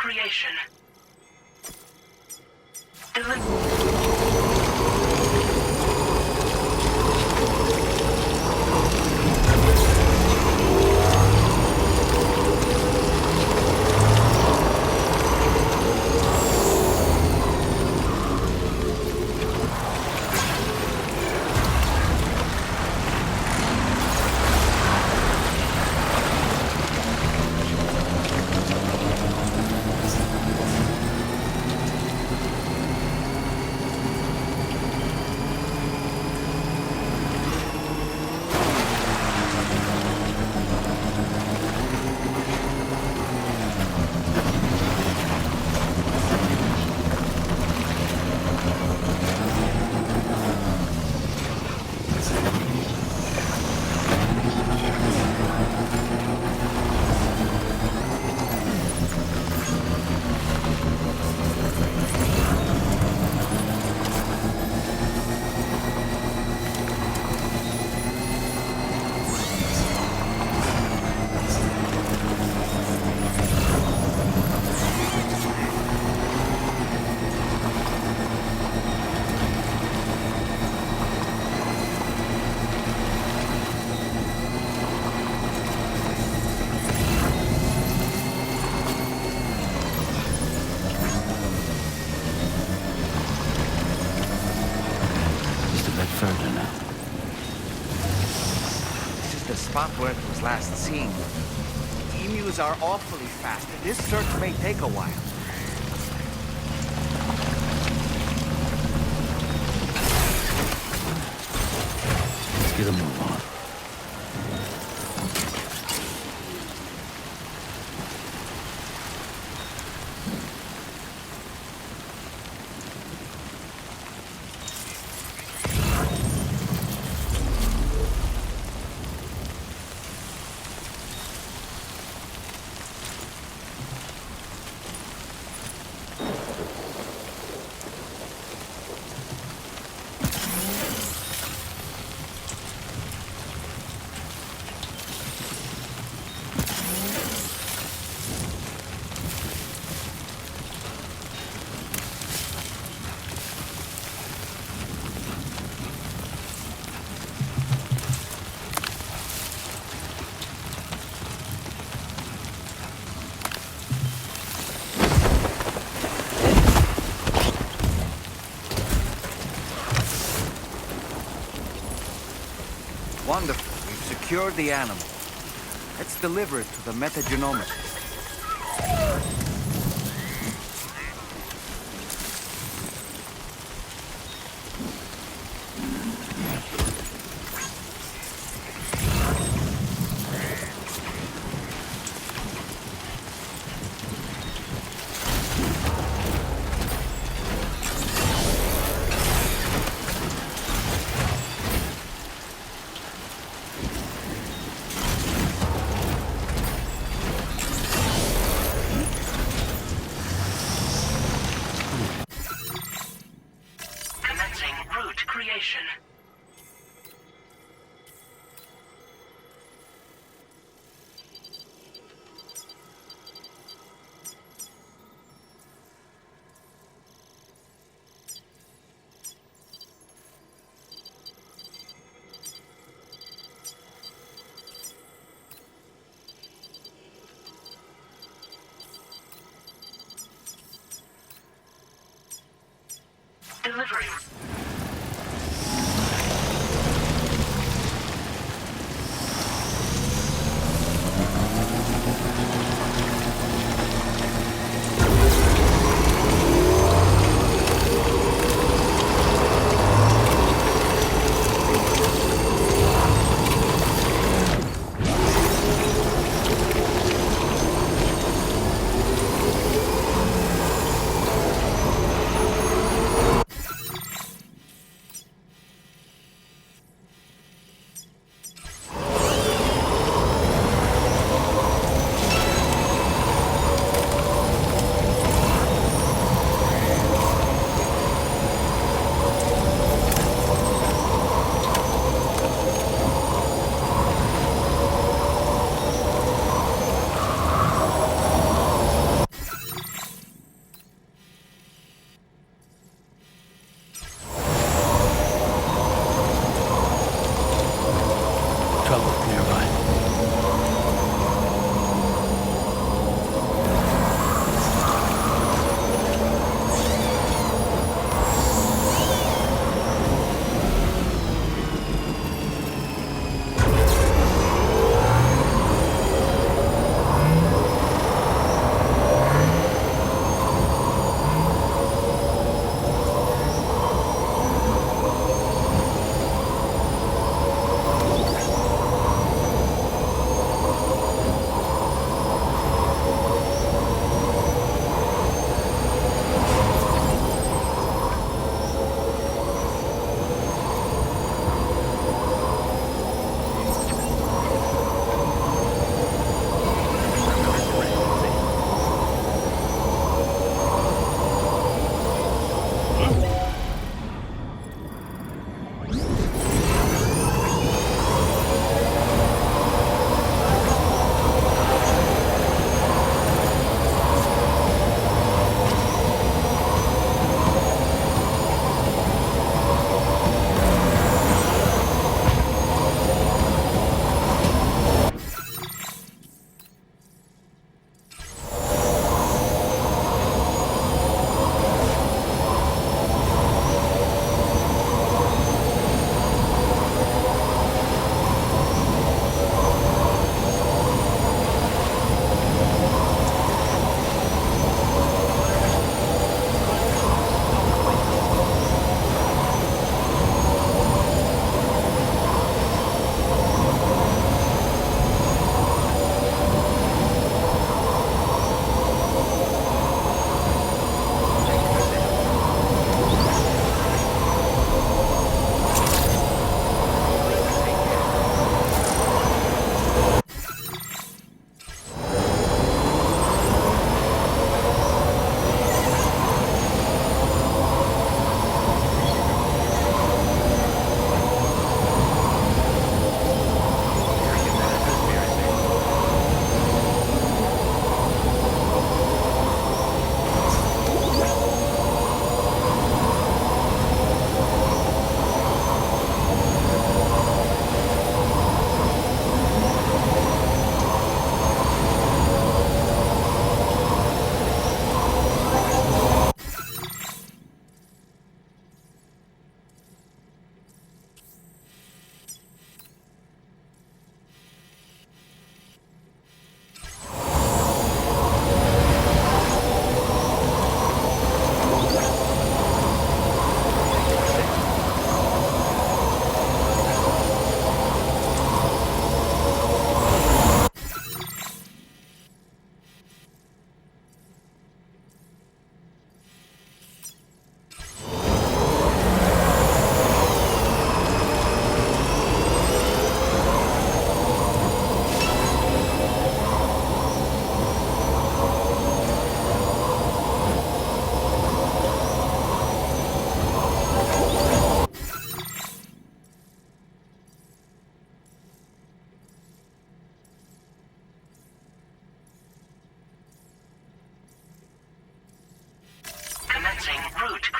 creation. Further now. This is the spot where it was last seen. Emus are awfully fast, and this search may take a while. Let's get a move on. Wonderful. We've secured the animal. Let's deliver it to the metagenomics. Creation. Delivery.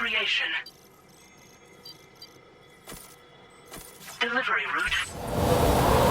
creation. Delivery route.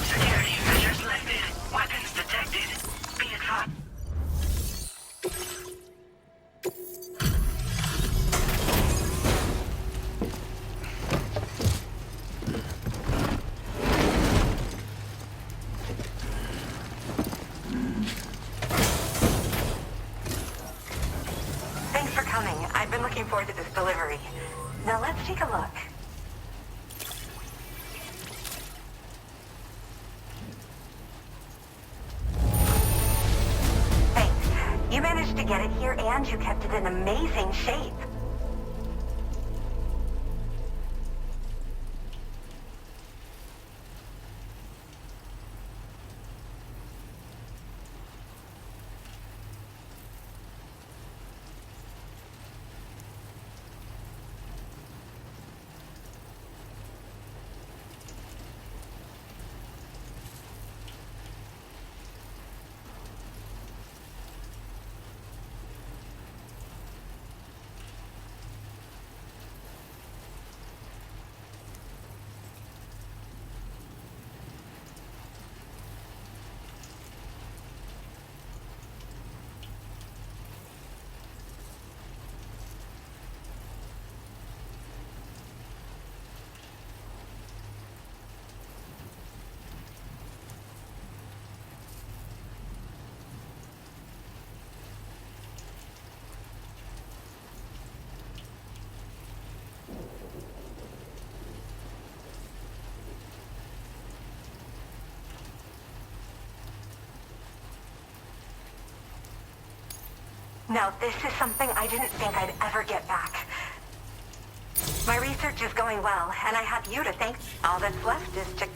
Security measures lifted. Weapons detected. Be advised. Thanks for coming. I've been looking forward to this delivery. Now let's take a look. Thanks. You managed to get it here and you kept it in amazing shape. Now, this is something I didn't think I'd ever get back. My research is going well, and I have you to thank. All that's left is to...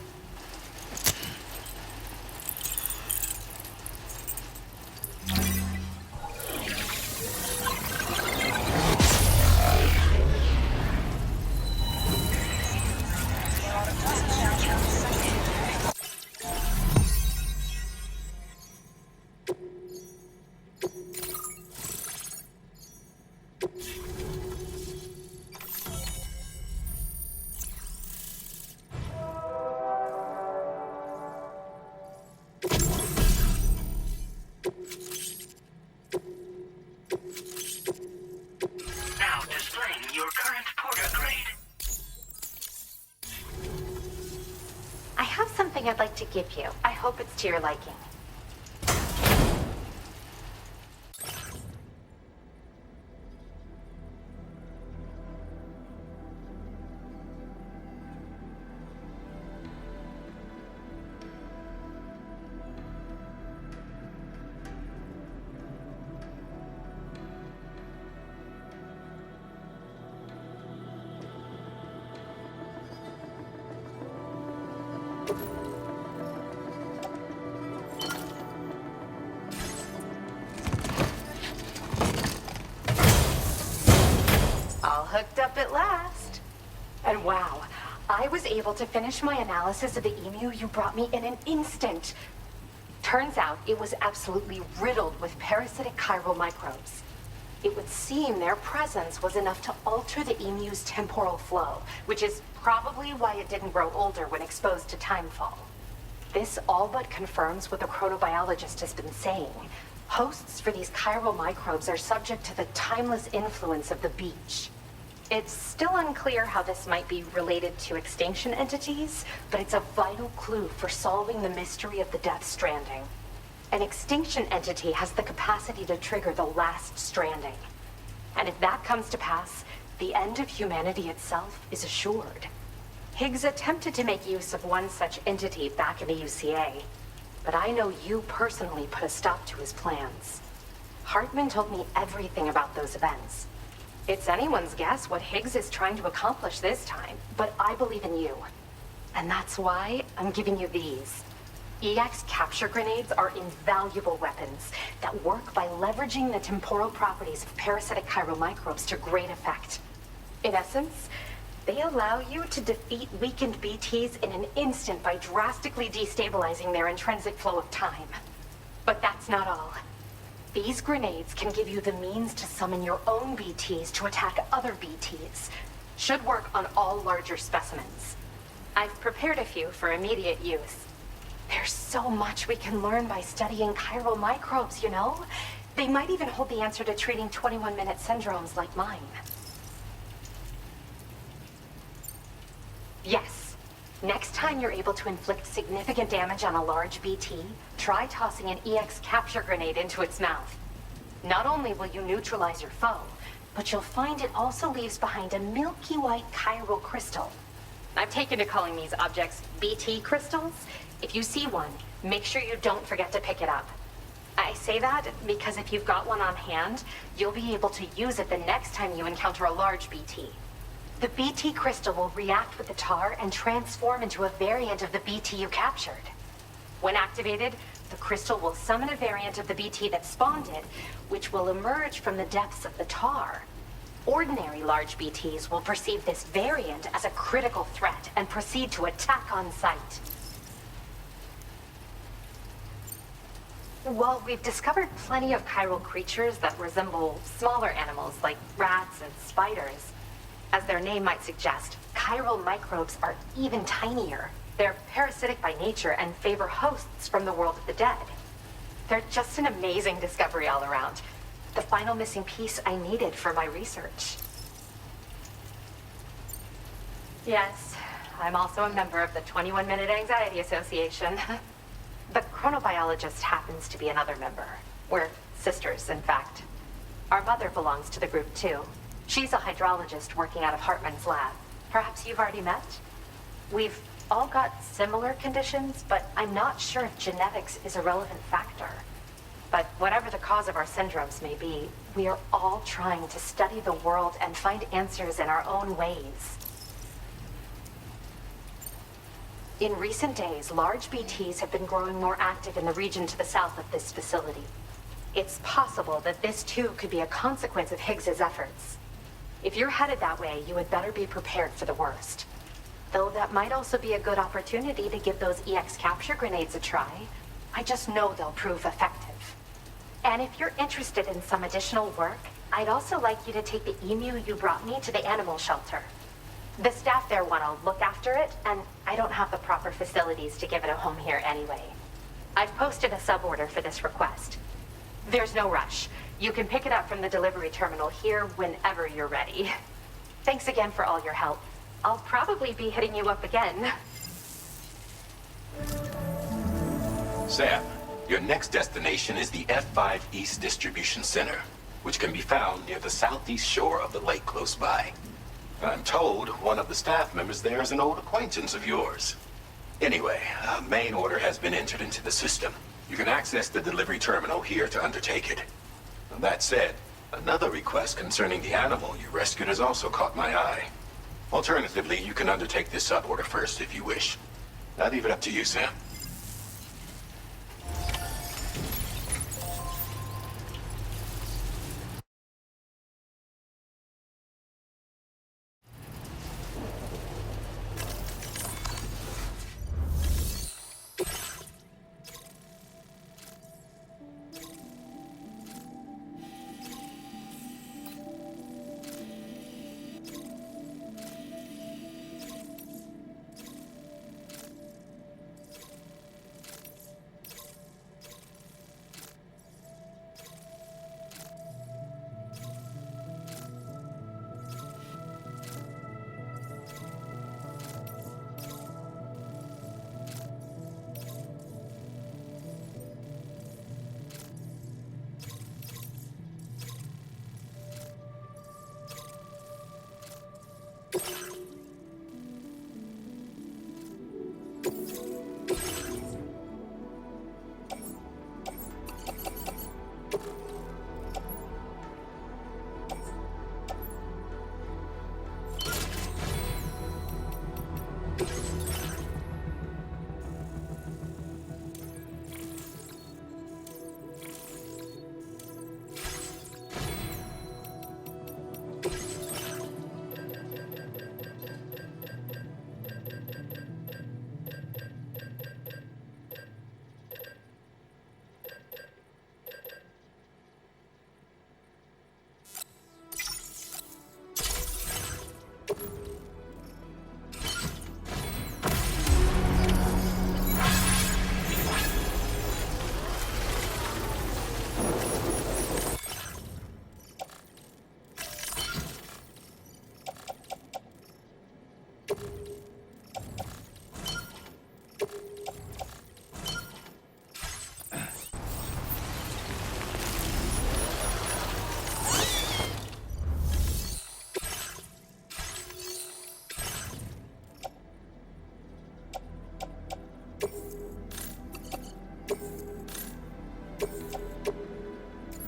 something I'd like to give you. I hope it's to your liking. All hooked up at last. And wow, I was able to finish my analysis of the emu you brought me in an instant. Turns out it was absolutely riddled with parasitic chiral microbes. It would seem their presence was enough to alter the emu's temporal flow, which is probably why it didn't grow older when exposed to timefall. This all but confirms what the chronobiologist has been saying. Hosts for these chiral microbes are subject to the timeless influence of the beach. It's still unclear how this might be related to extinction entities, but it's a vital clue for solving the mystery of the Death Stranding. An extinction entity has the capacity to trigger the last stranding. And if that comes to pass, the end of humanity itself is assured. Higgs attempted to make use of one such entity back in the UCA, but I know you personally put a stop to his plans. Hartman told me everything about those events. It's anyone's guess what Higgs is trying to accomplish this time, but I believe in you. And that's why I'm giving you these. EX capture grenades are invaluable weapons that work by leveraging the temporal properties of parasitic chiral microbes to great effect. In essence, they allow you to defeat weakened BTs in an instant by drastically destabilizing their intrinsic flow of time. But that's not all. These grenades can give you the means to summon your own BTs to attack other BTs. Should work on all larger specimens. I've prepared a few for immediate use. There's so much we can learn by studying chiral microbes, you know? They might even hold the answer to treating 21-minute syndromes like mine. Yes. Next time you're able to inflict significant damage on a large BT, try tossing an EX capture grenade into its mouth. Not only will you neutralize your foe, but you'll find it also leaves behind a milky white chiral crystal. I've taken to calling these objects BT crystals. If you see one, make sure you don't forget to pick it up. I say that because if you've got one on hand, you'll be able to use it the next time you encounter a large BT. The BT crystal will react with the tar and transform into a variant of the BT you captured. When activated, the crystal will summon a variant of the BT that spawned it, which will emerge from the depths of the tar. Ordinary large BTs will perceive this variant as a critical threat and proceed to attack on sight. While we've discovered plenty of chiral creatures that resemble smaller animals like rats and spiders, as their name might suggest, chiral microbes are even tinier. They're parasitic by nature and favor hosts from the world of the dead. They're just an amazing discovery all around. The final missing piece I needed for my research. Yes, I'm also a member of the 21-Minute Anxiety Association. The chronobiologist happens to be another member. We're sisters, in fact. Our mother belongs to the group, too. She's a hydrologist working out of Hartman's lab. Perhaps you've already met? We've all got similar conditions, but I'm not sure if genetics is a relevant factor. But whatever the cause of our syndromes may be, we are all trying to study the world and find answers in our own ways. In recent days, large BTs have been growing more active in the region to the south of this facility. It's possible that this too could be a consequence of Higgs's efforts. If you're headed that way, you had better be prepared for the worst. Though that might also be a good opportunity to give those EX capture grenades a try. I just know they'll prove effective. And if you're interested in some additional work, I'd also like you to take the emu you brought me to the animal shelter. The staff there want to look after it, and I don't have the proper facilities to give it a home here anyway. I've posted a sub-order for this request. There's no rush. You can pick it up from the delivery terminal here whenever you're ready. Thanks again for all your help. I'll probably be hitting you up again. Sam, your next destination is the F5 East Distribution Center, which can be found near the southeast shore of the lake close by. I'm told one of the staff members there is an old acquaintance of yours. Anyway, a main order has been entered into the system. You can access the delivery terminal here to undertake it. That said, another request concerning the animal you rescued has also caught my eye. Alternatively, you can undertake this sub-order first if you wish. I'll leave it up to you, Sam.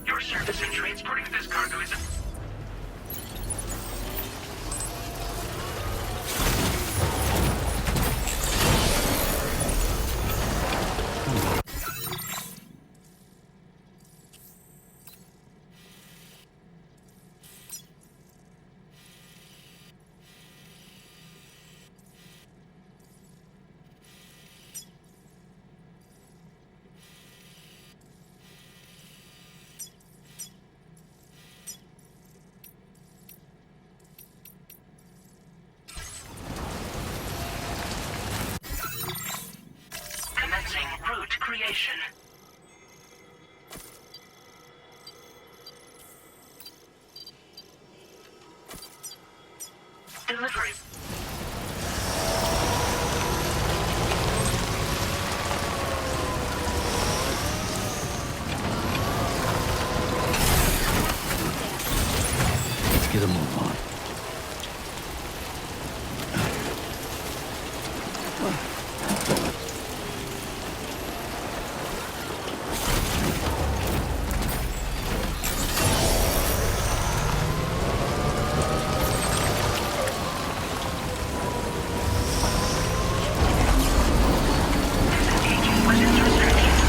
Your service in transporting this cargo is... Commencing route creation. Delivery. Let's get a move on. Disengaging weapons restrictions.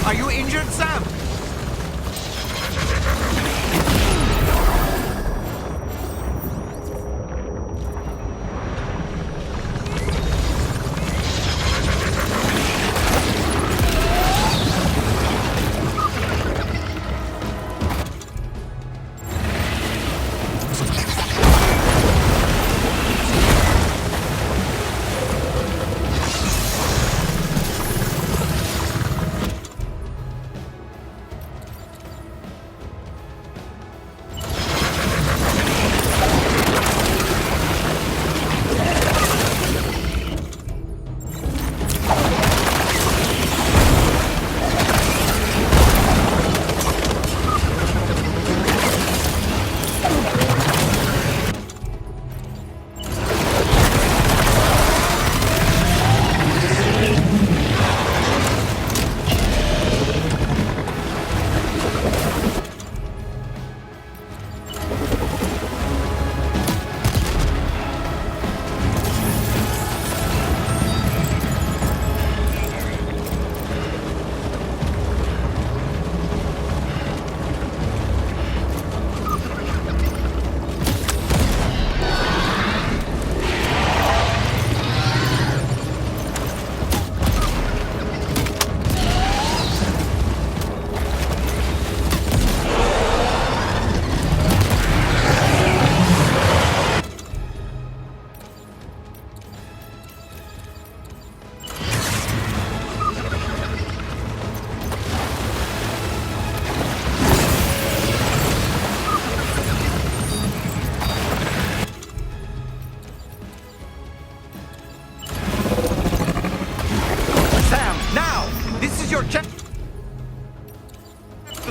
Are you injured, Sam?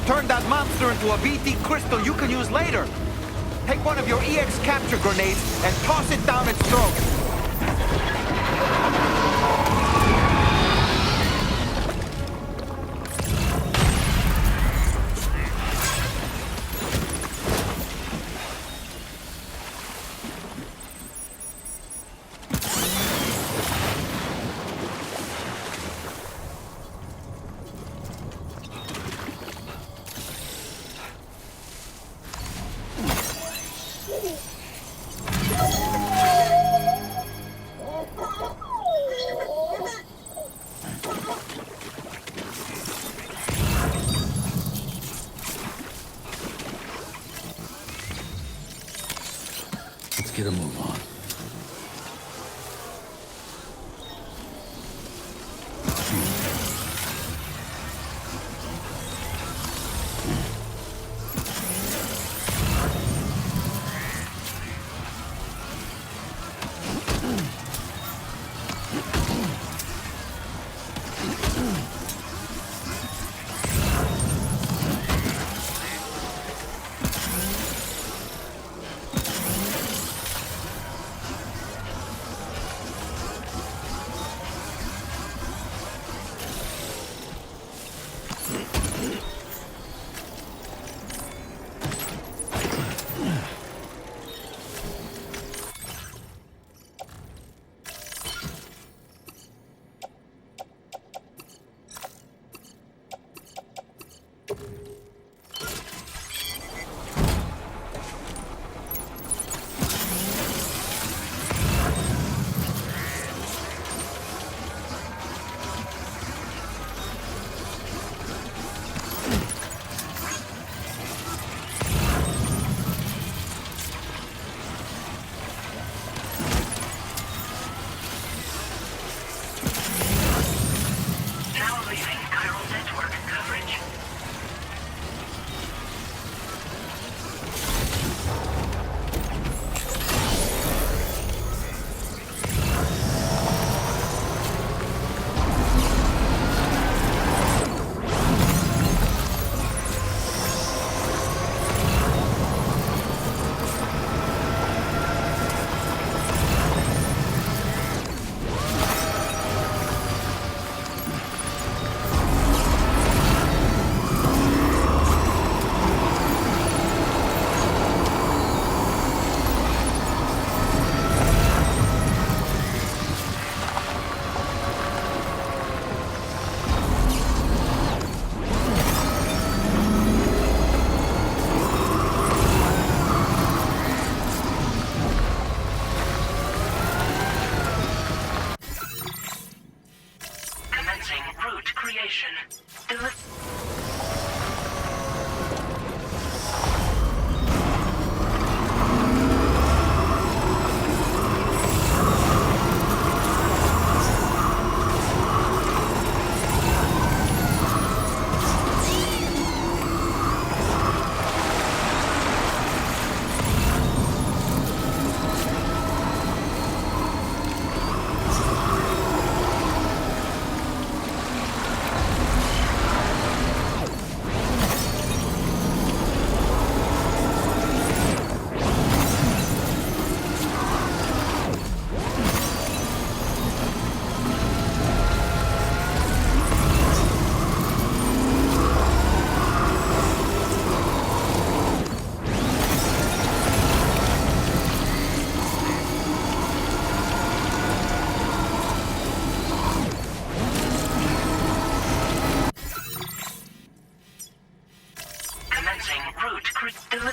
Turn that monster into a BT crystal you can use later. Take one of your EX capture grenades and toss it down its throat. Let's get a move on. destination. Commencing route crystal.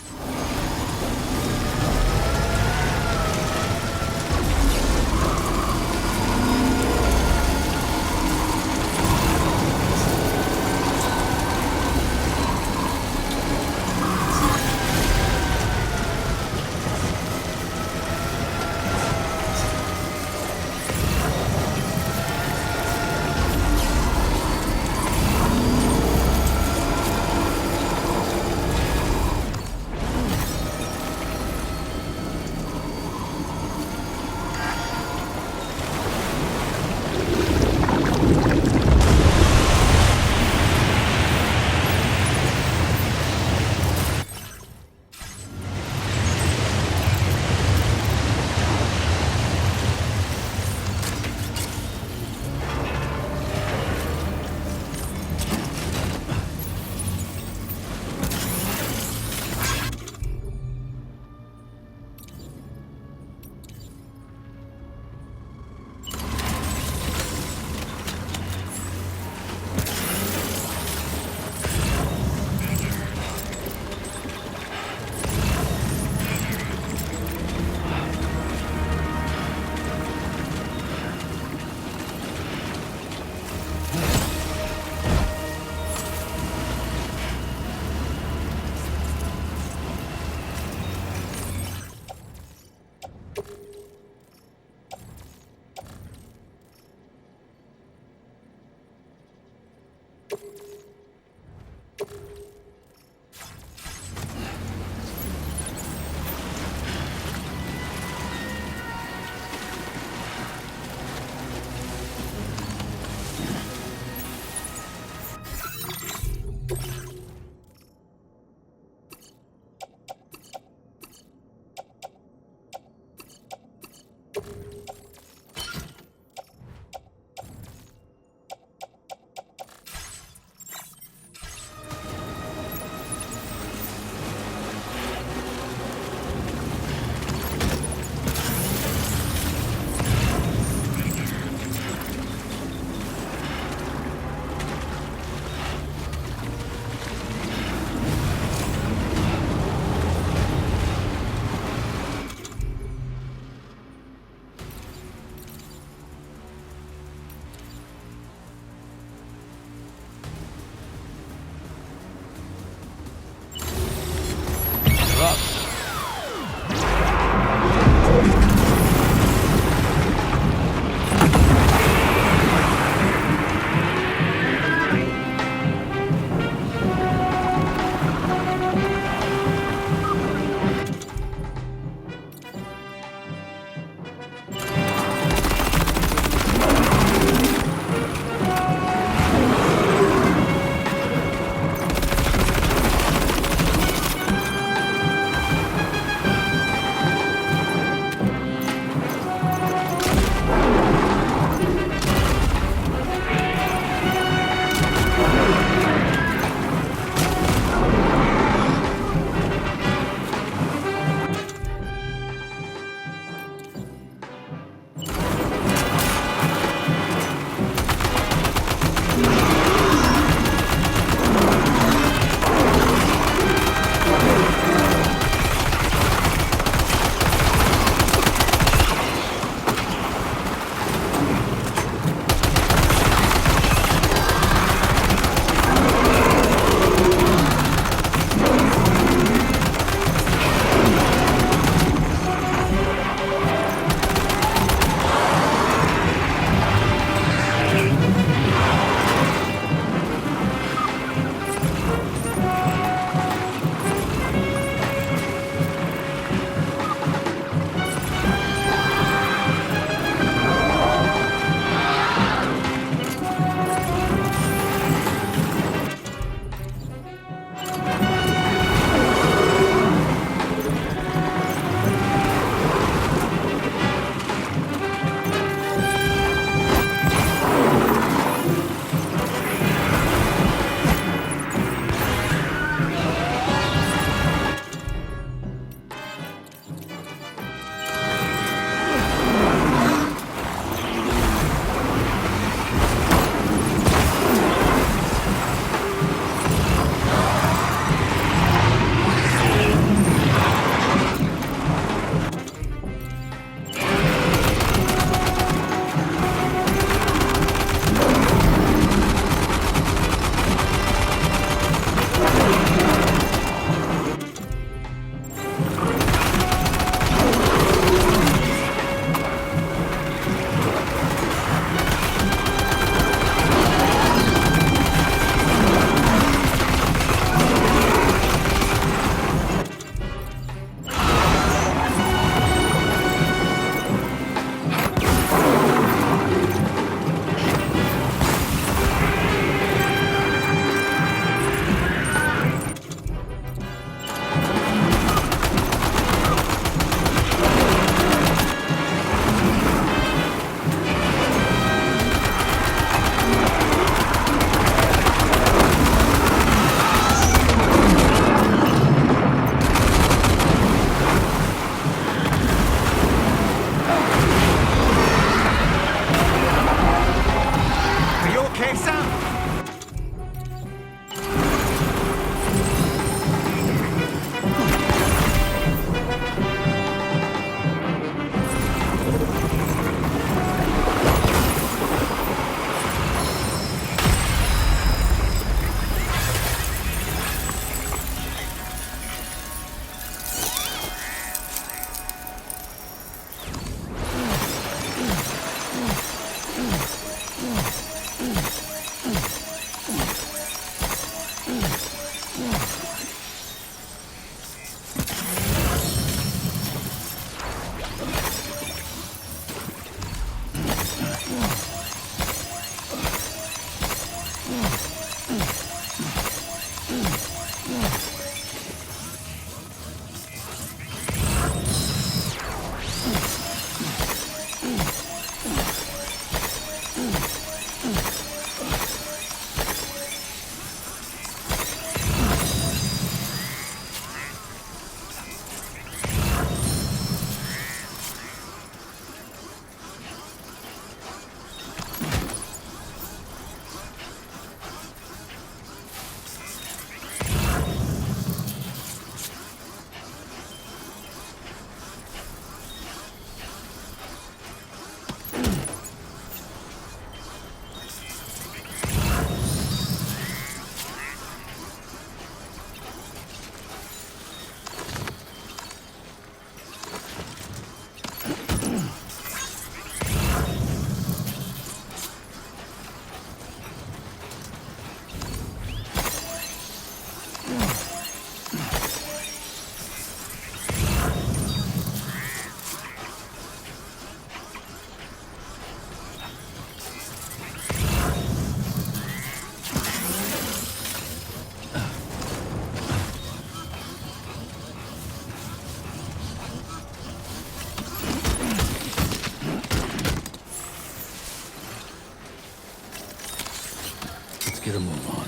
get a move on.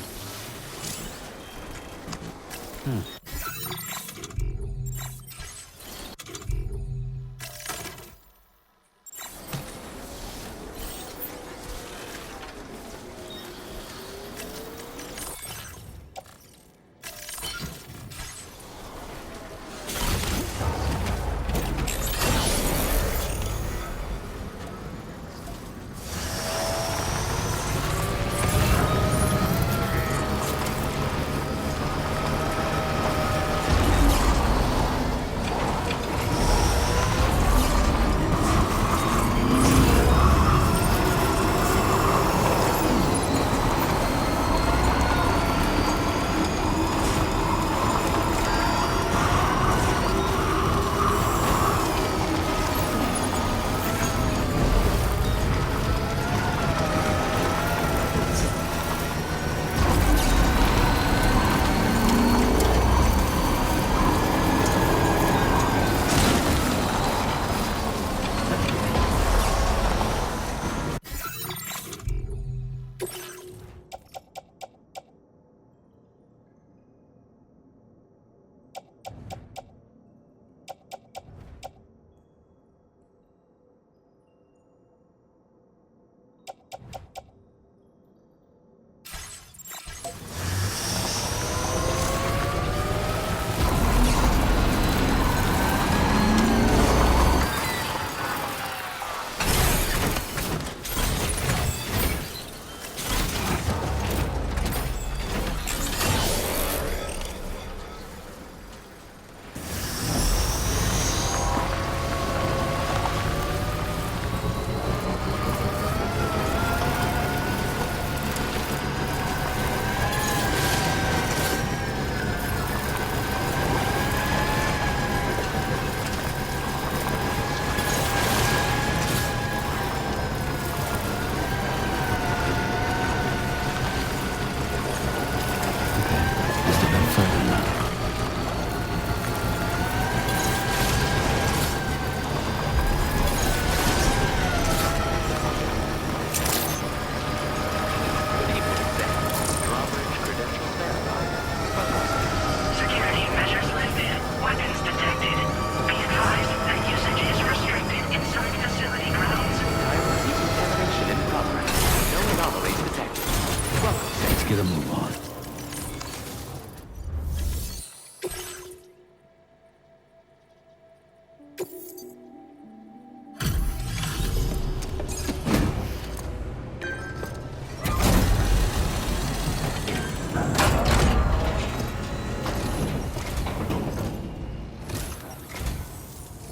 Must have been further now. Security measures lifted. Weapons detected. Be advised that usage is restricted inside facility grounds. Decontamination in progress. No anomalies detected. Welcome, Let's get a move on.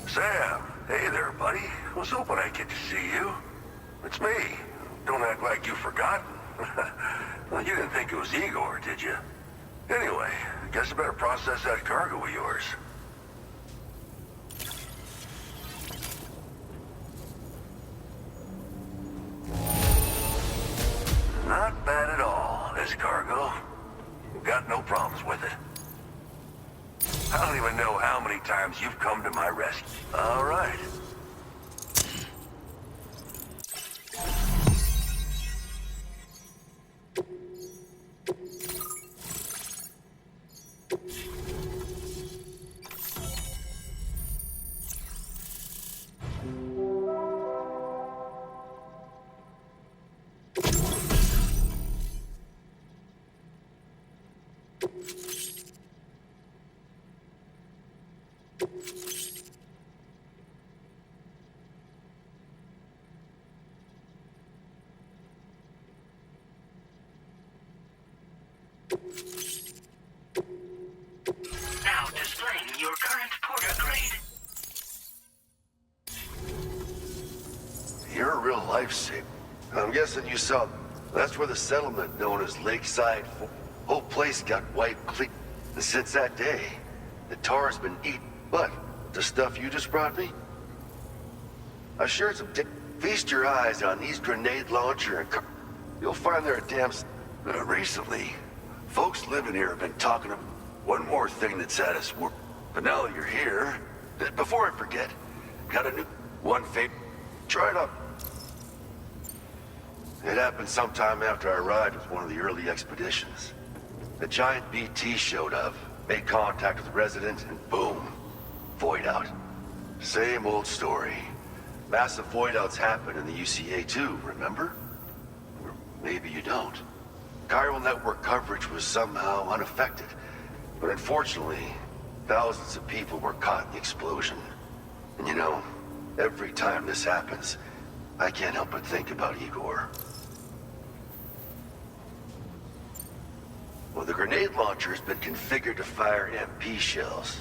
Sam, hey there, buddy. Was hoping I'd get to see you. It's me. Don't act like you've forgotten. Well, you didn't think it was Igor, did you? Anyway, guess I better process that cargo of yours. Not bad at all, this cargo. Got no problems with it. I don't even know how many times you've come to my rescue. All right. Now displaying your current porter grade. You're a real lifesaver. I'm guessing you saw... That's where the settlement known as Lakeside... Whole place got wiped clean. And since that day, the tar's been eaten. But, the stuff you just brought me? I sure some... Feast your eyes on these grenade launcher and... You'll find they're a damn... Recently, folks living here have been talking of one more thing that's at us. But now that you're here, before I forget, got a new... One favor. Try it up. It happened sometime after I arrived with one of the early expeditions. A giant BT showed up, made contact with the resident, and boom, void out. Same old story. Massive void outs happen in the UCA too, remember? Or maybe you don't. Chiral network coverage was somehow unaffected, but unfortunately, thousands of people were caught in the explosion. And you know, every time this happens, I can't help but think about Igor. Well, the grenade launcher has been configured to fire MP shells.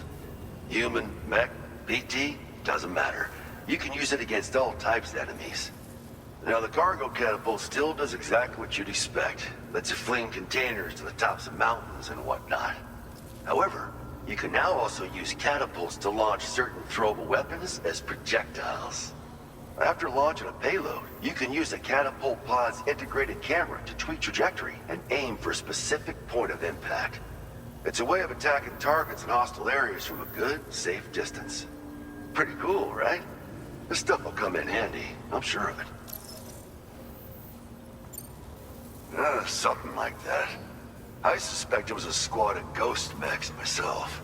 Human, mech, BT, doesn't matter. You can use it against all types of enemies. Now, the cargo catapult still does exactly what you'd expect. Lets it fling containers to the tops of mountains and whatnot. However, you can now also use catapults to launch certain throwable weapons as projectiles. After launching a payload, you can use a catapult pod's integrated camera to tweak trajectory and aim for a specific point of impact. It's a way of attacking targets in hostile areas from a good, safe distance. Pretty cool, right? This stuff will come in handy, I'm sure of it. Something like that. I suspect it was a squad of ghost mechs myself.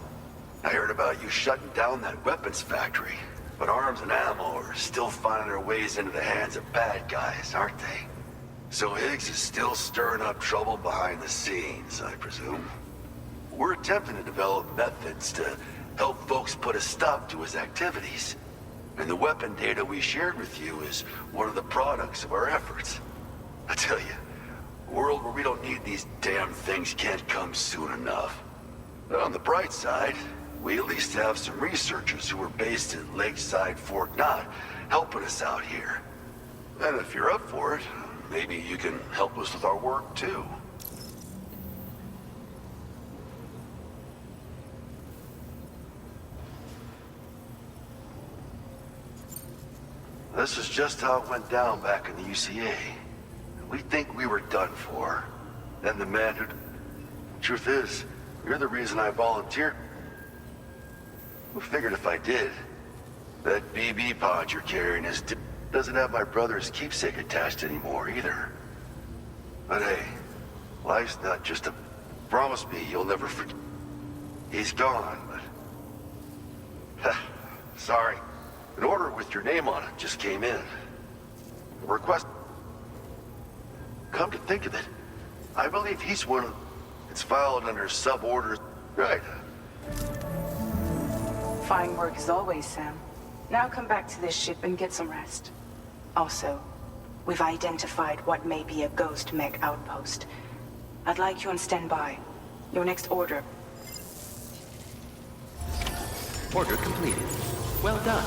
I heard about you shutting down that weapons factory, but arms and ammo are still finding their ways into the hands of bad guys, aren't they? So Higgs is still stirring up trouble behind the scenes, I presume. We're attempting to develop methods to help folks put a stop to his activities. And the weapon data we shared with you is one of the products of our efforts. I tell you, a world where we don't need these damn things can't come soon enough. But on the bright side, we at least have some researchers who are based in Lakeside Fort Knott helping us out here. And if you're up for it, maybe you can help us with our work too. This is just how it went down back in the UCA. We think we were done for. Then the man who... Truth is, you're the reason I volunteered. Who figured if I did, that BB pod you're carrying doesn't have my brother's keepsake attached anymore either. But hey, life's not just a... Promise me you'll never forget. He's gone, but... Sorry. An order with your name on it just came in. A request... Come to think of it, I believe he's one of... It's filed under sub-orders... Right. Fine work as always, Sam. Now come back to this ship and get some rest. Also, we've identified what may be a ghost mech outpost. I'd like you on standby. Your next order. Order completed. Well done.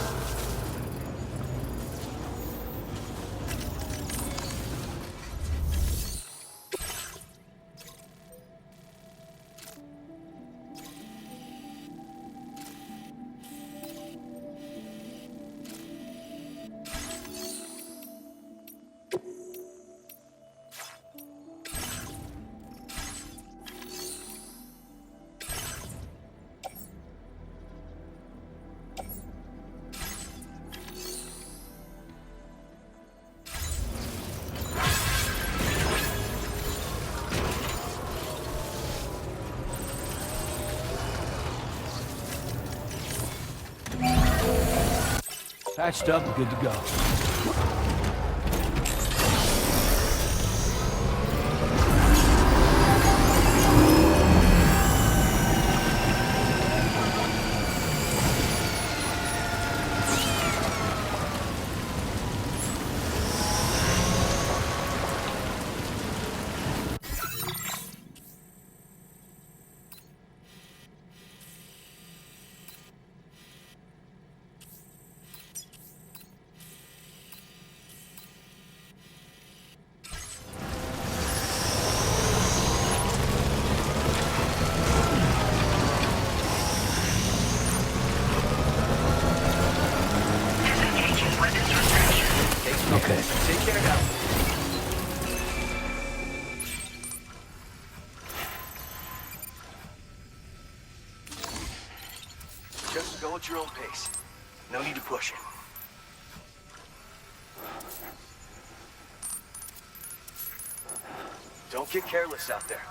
Patched up and good to go. Disengaging weapons restriction. Okay. Take care now. Just go at your own pace. No need to push it. Don't get careless out there.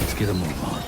Let's get a move on.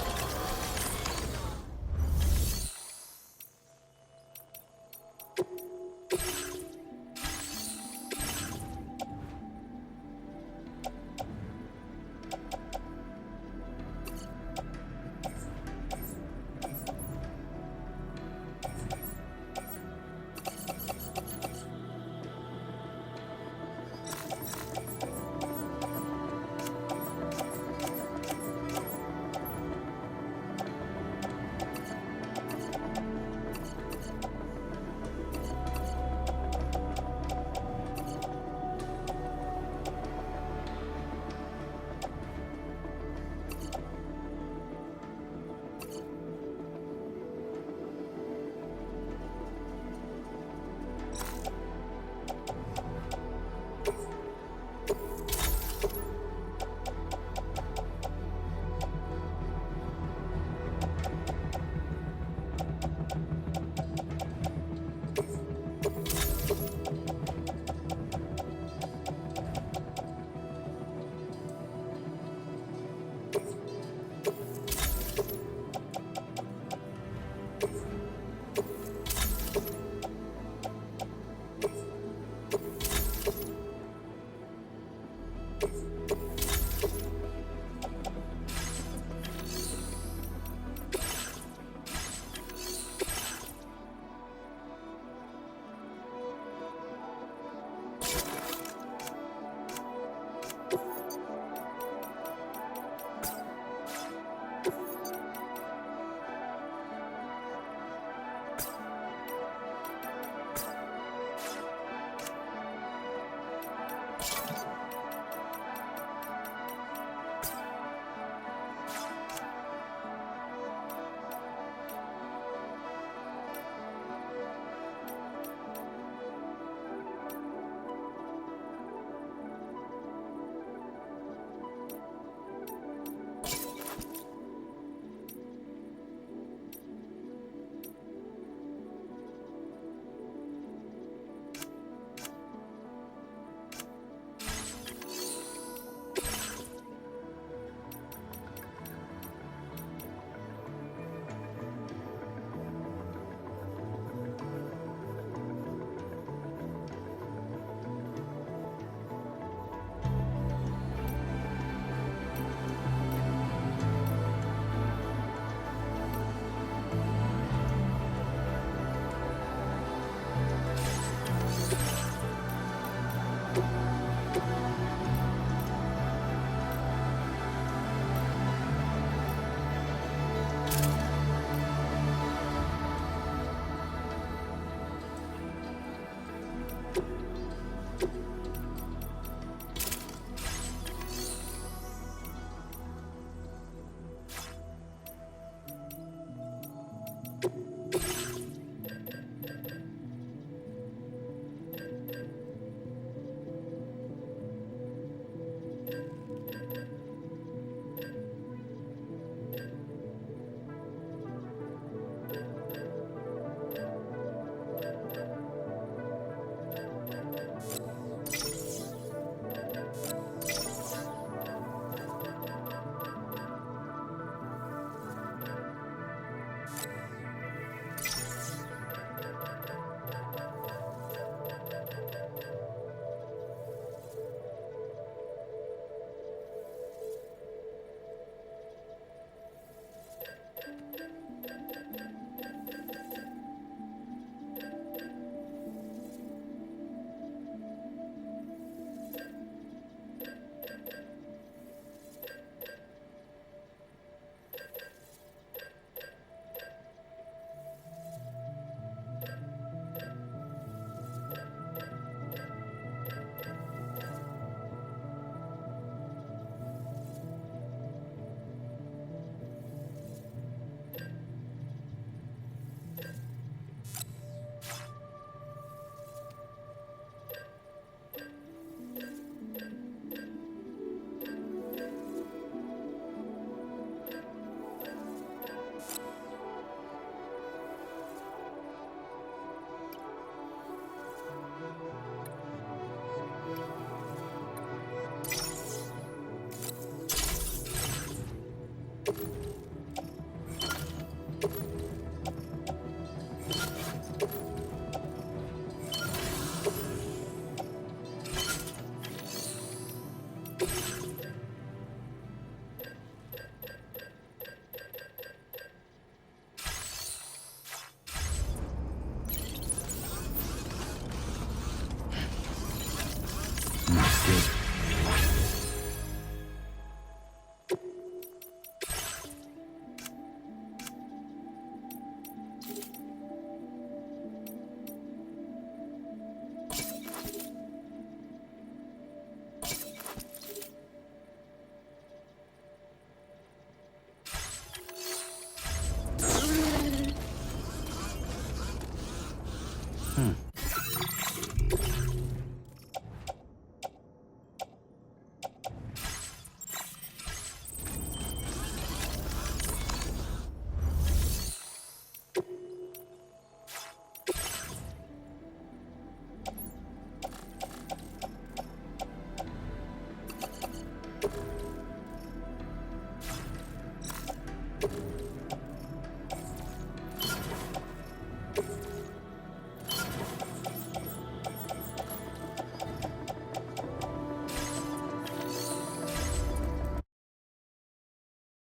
Hmm.